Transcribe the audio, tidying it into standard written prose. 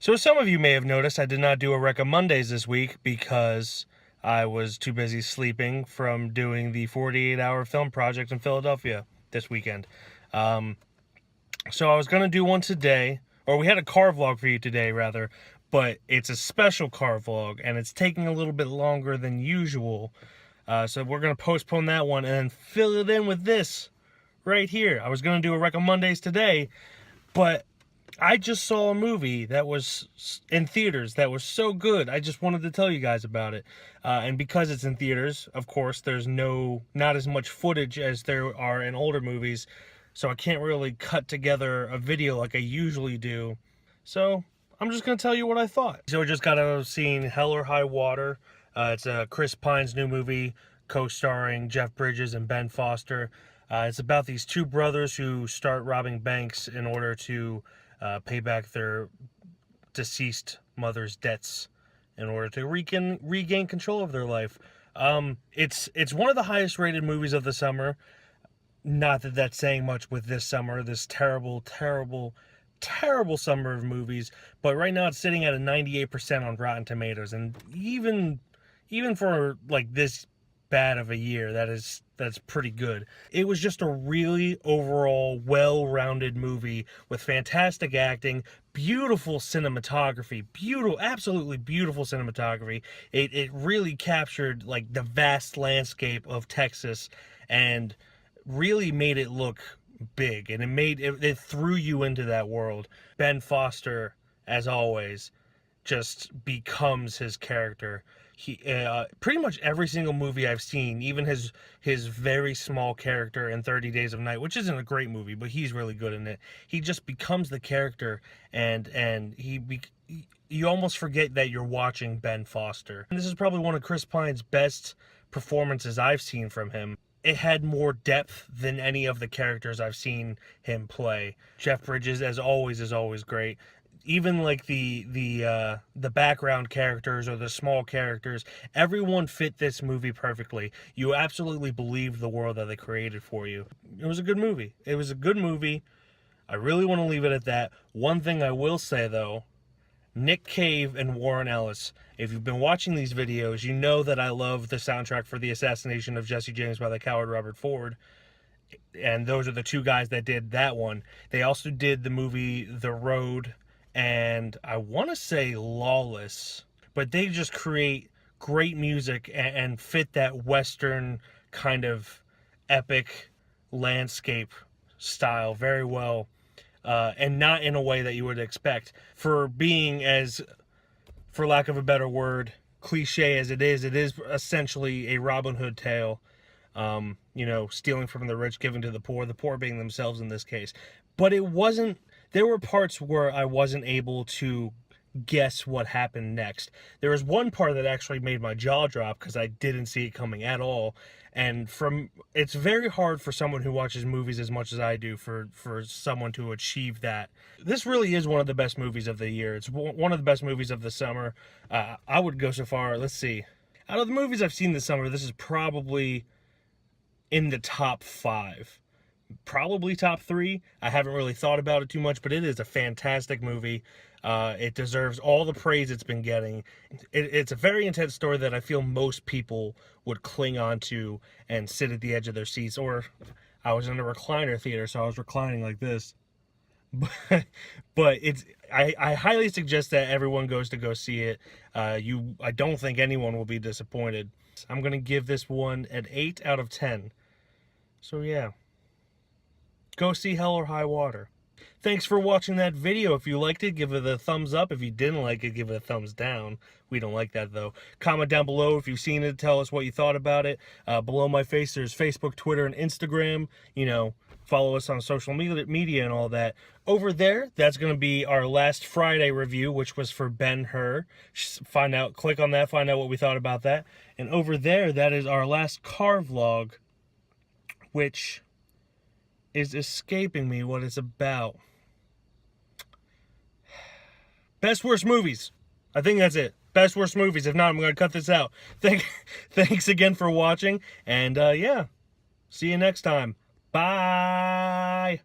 So as some of you may have noticed, I did not do a Rec Mondays this week because I was too busy sleeping from doing the 48-hour film project in Philadelphia this weekend. So I was going to do one today, or we had a car vlog for you today, rather, but it's a special car vlog, and it's taking a little bit longer than usual. So we're going to postpone that one and then fill it in with this right here. I was going to do a Rec Mondays today, but I just saw a movie that was in theaters that was so good. I just wanted to tell you guys about it. And because it's in theaters, of course, there's not as much footage as there are in older movies. So I can't really cut together a video like I usually do. So I'm just going to tell you what I thought. So we just got out of seeing Hell or High Water. It's Chris Pine's new movie, co-starring Jeff Bridges and Ben Foster. It's about these two brothers who start robbing banks in order to pay back their deceased mother's debts in order to regain control of their life. It's one of the highest rated movies of the summer. Not that that's saying much with this summer, this terrible summer of movies. But right now it's sitting at a 98% on Rotten Tomatoes, and even for like this bad of a year, that's pretty good. It was just a really overall well-rounded movie with fantastic acting, beautiful cinematography, absolutely beautiful cinematography. It really captured like the vast landscape of Texas and really made it look big, and it threw you into that world. Ben Foster, as always, just becomes his character. He pretty much every single movie I've seen, even his very small character in 30 Days of Night, which isn't a great movie, but he's really good in it. He just becomes the character, and you almost forget that you're watching Ben Foster. And this is probably one of Chris Pine's best performances I've seen from him. It had more depth than any of the characters I've seen him play. Jeff Bridges, as always, is always great. Even like the background characters or the small characters, everyone fit this movie perfectly. You absolutely believed the world that they created for you. It was a good movie. I really want to leave it at that. One thing I will say, though, Nick Cave and Warren Ellis. If you've been watching these videos, you know that I love the soundtrack for The Assassination of Jesse James by the Coward Robert Ford. And those are the two guys that did that one. They also did the movie The Road and I want to say Lawless. But they just create great music and fit that Western kind of epic landscape style very well. And not in a way that you would expect. For being as, for lack of a better word, cliche as it is essentially a Robin Hood tale. Stealing from the rich, giving to the poor being themselves in this case. But there were parts where I wasn't able to guess what happened next. There was one part that actually made my jaw drop because I didn't see it coming at all. And it's very hard for someone who watches movies as much as I do for someone to achieve that. This really is one of the best movies of the year. It's one of the best movies of the summer. I would go so far, let's see. Out of the movies I've seen this summer, this is probably in the top 5. Probably top 3. I haven't really thought about it too much, but it is a fantastic movie. It deserves all the praise it's been getting. It's a very intense story that I feel most people would cling on to and sit at the edge of their seats. Or I was in a recliner theater, so I was reclining like this. But I highly suggest that everyone goes to go see it. I don't think anyone will be disappointed. I'm going to give this one an 8 out of 10. So yeah. Go see Hell or High Water. Thanks for watching that video. If you liked it, give it a thumbs up. If you didn't like it, give it a thumbs down. We don't like that, though. Comment down below if you've seen it. Tell us what you thought about it. Below my face, there's Facebook, Twitter, and Instagram. Follow us on social media and all that. Over there, that's going to be our last Friday review, which was for Ben-Hur. Click on that, find out what we thought about that. And over there, that is our last car vlog, which is escaping me what it's about. Best worst movies. I think that's it. Best worst movies. If not, I'm going to cut this out. Thanks again for watching. And yeah, see you next time. Bye.